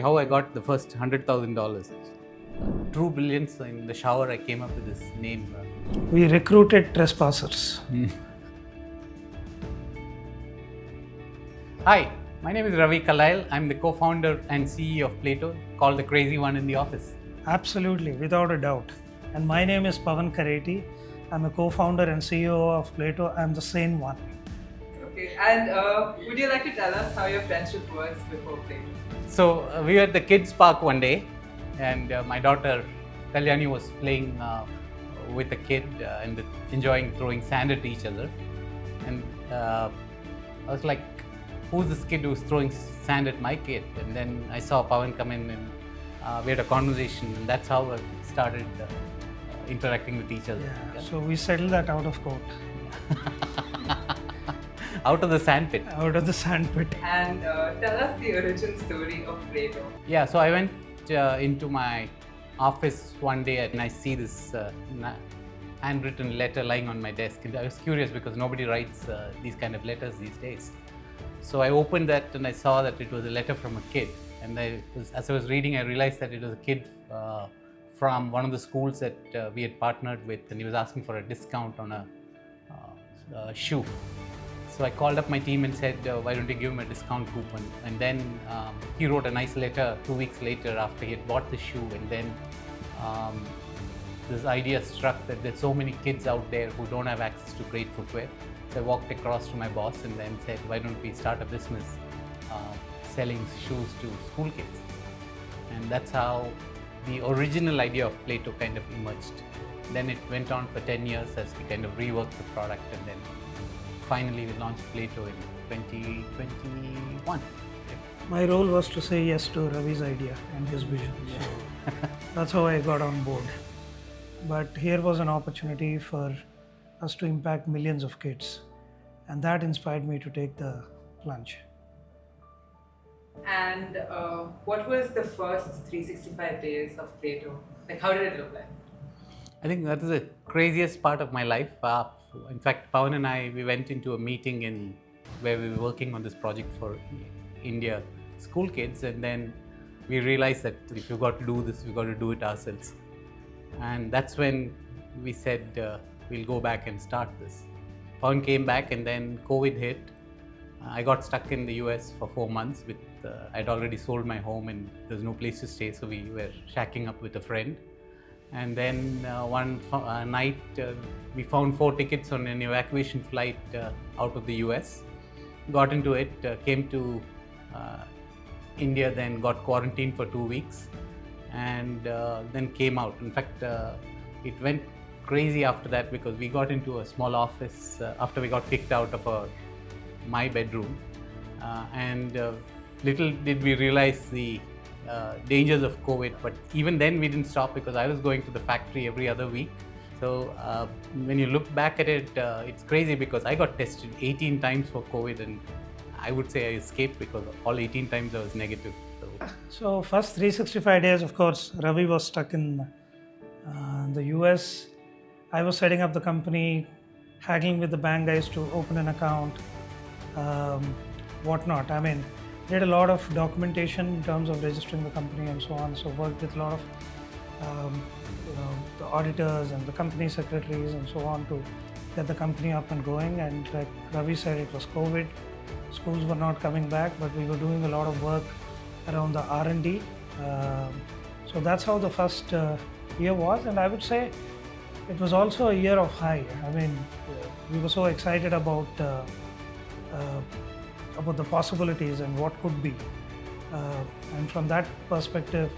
How I got the first $100,000. True brilliance. In the shower, I came up with this name. We recruited trespassers. Hi, my name is Ravi Kalil. I'm the co-founder and CEO of Plaeto, called the crazy one in the office. Absolutely, without a doubt. And my name is Pavan Kareti. I'm a co-founder and CEO of Plaeto. I'm the sane one. Okay, and would you like to tell us how your friendship was before Plaeto? So we were at the kids' park one day, and my daughter Kalyani was playing with a kid and enjoying throwing sand at each other. And I was like, who's this kid who's throwing sand at my kid? And then I saw Pavan come in and we had a conversation, and that's how I started interacting with each other. Yeah. So we settled that out of court, Out of the sandpit. out of the sandpit. And tell us the origin story of Plaeto. Yeah, so I went into my office one day and I see this handwritten letter lying on my desk. And I was curious because nobody writes these kind of letters these days. So I opened that and I saw that it was a letter from a kid. And as I was reading, I realized that it was a kid from one of the schools that we had partnered with, and he was asking for a discount on a shoe. So I called up my team and said, why don't you give him a discount coupon? And then he wrote a nice letter 2 weeks later after he had bought the shoe. And then this idea struck that there's so many kids out there who don't have access to great footwear. So I walked across to my boss and then said, why don't we start a business selling shoes to school kids? And that's how the original idea of Plaeto kind of emerged. Then it went on for 10 years as we kind of reworked the product, and then finally we launched Plaeto in 2021. My role was to say yes to Ravi's idea and his vision. So that's how I got on board. But here was an opportunity for us to impact millions of kids, and that inspired me to take the plunge. And what was the first 365 days of Plaeto? Like, how did it look like? I think that is the craziest part of my life. In fact, Pawan and I, we went into a meeting where we were working on this project for India school kids, and then we realized that if we've got to do this, we've got to do it ourselves. And that's when we said, we'll go back and start this. Pawan came back, and then COVID hit. I got stuck in the US for 4 months. I'd already sold my home and there was no place to stay, so we were shacking up with a friend. And then one night, we found 4 tickets on an evacuation flight out of the US. Got into it, came to India, then got quarantined for 2 weeks, and then came out. In fact, it went crazy after that because we got into a small office after we got kicked out of my bedroom. And little did we realize the dangers of COVID, but even then we didn't stop because I was going to the factory every other week. So when you look back at it, it's crazy because I got tested 18 times for COVID, and I would say I escaped because all 18 times I was negative. So first 365 days, of course, Ravi was stuck in the US. I was setting up the company, haggling with the bank guys to open an account, whatnot. I mean, did a lot of documentation in terms of registering the company and so on. So worked with a lot of the auditors and the company secretaries and so on to get the company up and going. And like Ravi said, it was COVID. Schools were not coming back, but we were doing a lot of work around the R&D. So that's how the first year was. And I would say it was also a year of high. I mean, we were so excited about the possibilities and what could be. And from that perspective,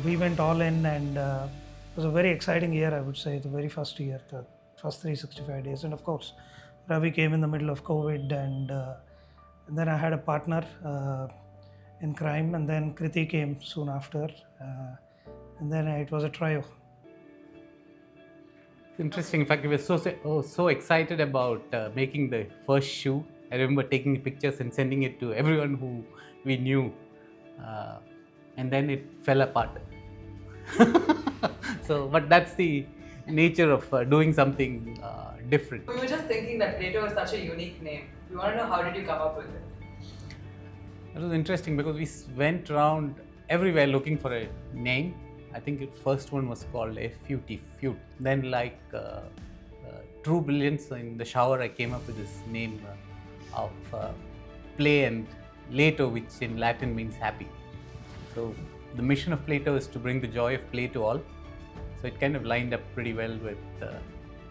we went all in, and it was a very exciting year, I would say, the very first year, the first 365 days. And of course, Ravi came in the middle of COVID, and then I had a partner in crime, and then Kriti came soon after, and then it was a trio. Interesting. In fact, we were so excited about making the first shoe. I remember taking pictures and sending it to everyone who we knew, and then it fell apart. But that's the nature of doing something different. We were just thinking that Plaeto is such a unique name. We want to know, how did you come up with it? It was interesting because we went around everywhere looking for a name. I think the first one was called FUT, Fute. Then True Brilliance, in the shower I came up with this name of play and Plaeto, which in Latin means happy. So the mission of Plaeto is to bring the joy of play to all. So it kind of lined up pretty well with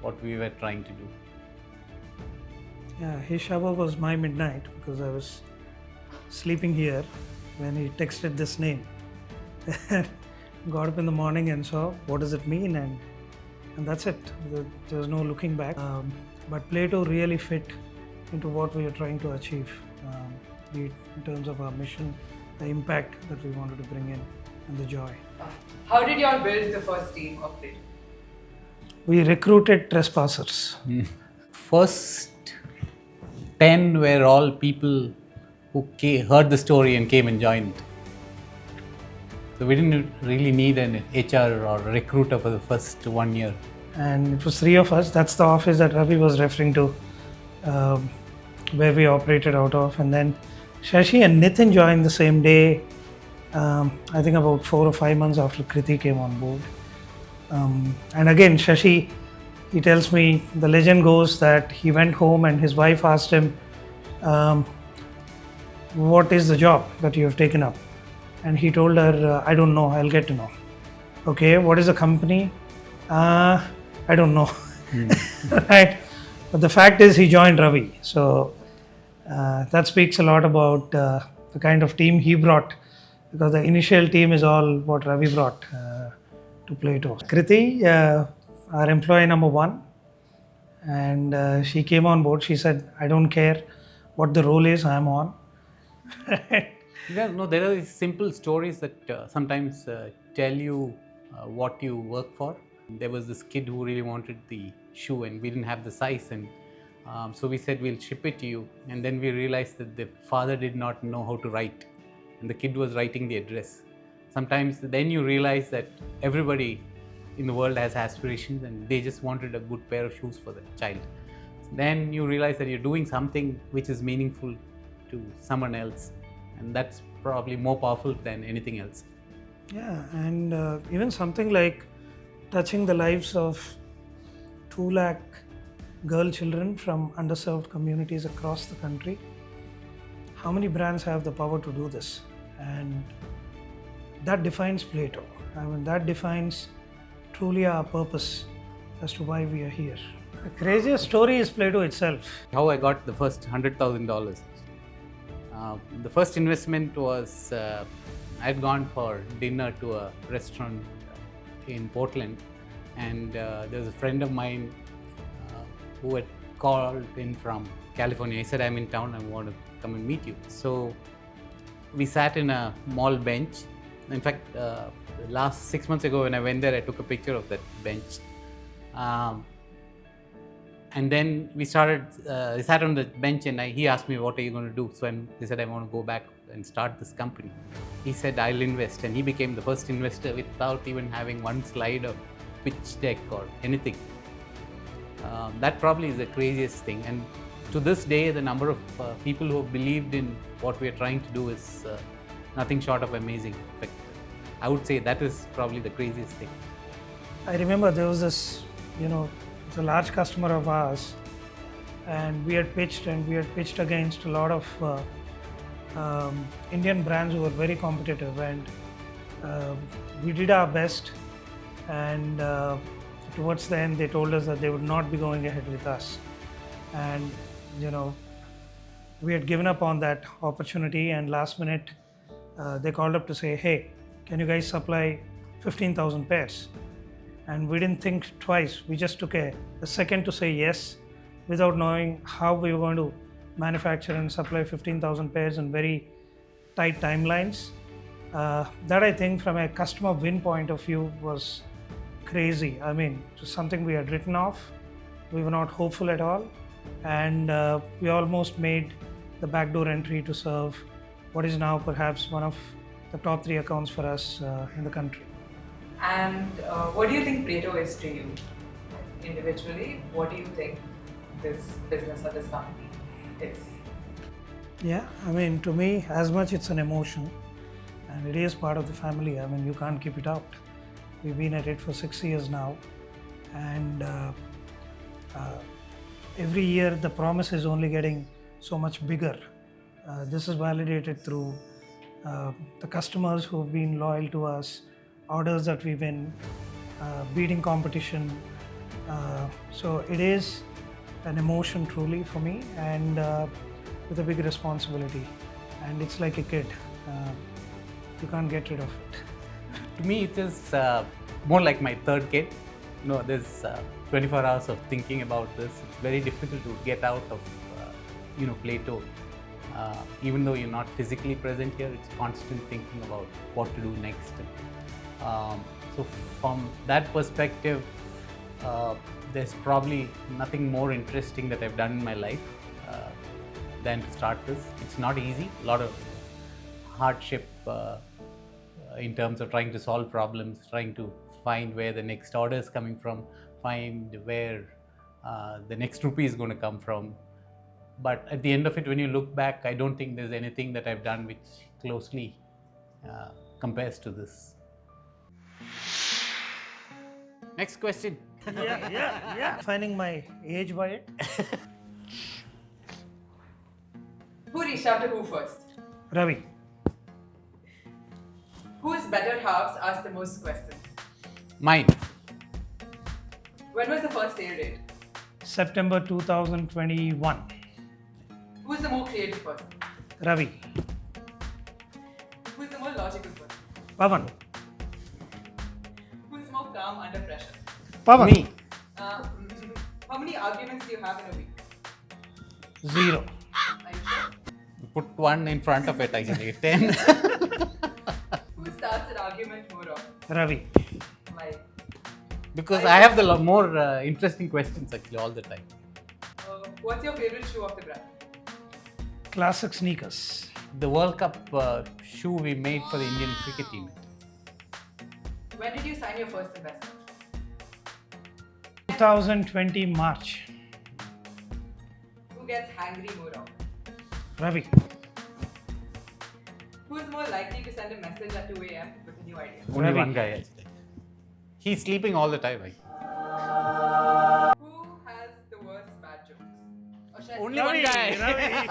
what we were trying to do. Yeah, his shower was my midnight because I was sleeping here when he texted this name. Got up in the morning and saw what does it mean, and that's it. There was no looking back. But Plaeto really fit into what we are trying to achieve, be it in terms of our mission, the impact that we wanted to bring in, and the joy. How did you all build the first team of Plaeto? We recruited trespassers. First 10 were all people who heard the story and came and joined. So we didn't really need an HR or recruiter for the first 1 year. And it was 3 of us. That's the office that Ravi was referring to, where we operated out of. And then Shashi and Nitin joined the same day, I think about 4 or 5 months after Kriti came on board. And again, Shashi, he tells me, the legend goes that he went home and his wife asked him, what is the job that you have taken up? And he told her, I don't know, I'll get to know. Okay, what is the company? I don't know. Right? But the fact is he joined Ravi. So that speaks a lot about the kind of team he brought, because the initial team is all what Ravi brought to Plaeto. Kriti, our employee number 1, and she came on board. She said, I don't care what the role is, I'm on. Yeah, no, there are these simple stories that sometimes tell you what you work for. There was this kid who really wanted the shoe and we didn't have the size, and so we said we'll ship it to you, and then we realized that the father did not know how to write and the kid was writing the address. Sometimes then you realize that everybody in the world has aspirations and they just wanted a good pair of shoes for the child. Then you realize that you're doing something which is meaningful to someone else, and that's probably more powerful than anything else. Yeah, and even something like touching the lives of 2 lakh girl children from underserved communities across the country. How many brands have the power to do this? And that defines Plaeto. I mean, that defines truly our purpose as to why we are here. The craziest story is Plaeto itself. How I got the first $100,000. The first investment was I had gone for dinner to a restaurant in Portland, and there was a friend of mine who had called in from California. He said, I'm in town, I want to come and meet you. So we sat in a mall bench. In fact, last 6 months ago when I went there, I took a picture of that bench. And then we started, we sat on the bench and he asked me, what are you going to do? So he said, I want to go back and start this company. He said, I'll invest. And he became the first investor without even having one slide of pitch deck or anything. That probably is the craziest thing. And to this day, the number of people who have believed in what we are trying to do is nothing short of amazing. In fact, I would say that is probably the craziest thing. I remember there was this, it's a large customer of ours, and we had pitched against a lot of Indian brands who were very competitive, and we did our best, and towards the end they told us that they would not be going ahead with us, and we had given up on that opportunity, and last minute they called up to say, hey, can you guys supply 15,000 pairs? And we didn't think twice. We just took a second to say yes, without knowing how we were going to manufacture and supply 15,000 pairs in very tight timelines. That, I think, from a customer win point of view, was crazy. I mean, it was something we had written off. We were not hopeful at all. And we almost made the backdoor entry to serve what is now perhaps one of the top 3 accounts for us in the country. And what do you think Plaeto is to you individually? What do you think this business or this company is? Yeah, I mean, to me, as much it's an emotion and it is part of the family. I mean, you can't keep it out. We've been at it for 6 years now, and every year the promise is only getting so much bigger. This is validated through the customers who've been loyal to us, orders that we win, beating competition. So it is an emotion truly for me, and with a big responsibility. And it's like a kid. You can't get rid of it. To me, it is more like my third kid. You know, there's 24 hours of thinking about this. It's very difficult to get out of, Plaeto. Even though you're not physically present here, it's constant thinking about what to do next. So from that perspective, there's probably nothing more interesting that I've done in my life than to start this. It's not easy. A lot of hardship in terms of trying to solve problems, trying to find where the next order is coming from, find where the next rupee is going to come from. But at the end of it, when you look back, I don't think there's anything that I've done which closely compares to this. Next question. Yeah. Finding my age by it. Who reached out to who first? Ravi. Whose better halves asked the most questions? Mine. When was the first air date? September 2021. Who's the more creative person? Ravi. Who's the more logical person? Pavan. Who's more calm under pressure? Pavan. Me. How many arguments do you have in a week? 0. Are you sure? Put one in front of it, I can get 10. Who starts an argument more often? Ravi. Why? Because I have the more interesting questions actually all the time. What's your favorite shoe of the brand? Classic sneakers. The World Cup shoe we made for the Indian cricket team. When did you sign your first investment? 2020 March. Who gets hangry more often? Ravi. Who's more likely to send a message at 2 a.m. with a new idea? Only Ravi. one guy actually. He's sleeping all the time. Who has the worst bad jokes? Or should I Only say one guy.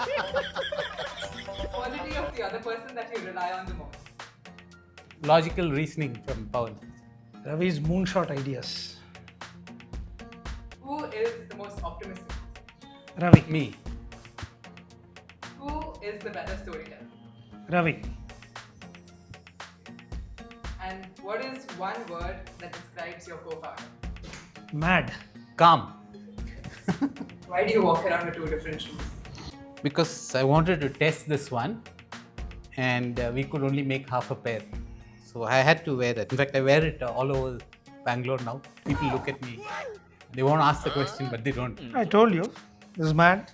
quality of the other person that you rely on the most? Logical reasoning from Pawan. Ravi's moonshot ideas. Who is the most optimistic? Ravi. Me. Who is the better storyteller? Ravi. And what is one word that describes your co-founder? Mad. Calm. Why do you walk around with 2 different shoes? Because I wanted to test this one and we could only make half a pair. So I had to wear that. In fact, I wear it all over Bangalore now. People look at me. They won't ask the question, but they don't. I told you. This is mad.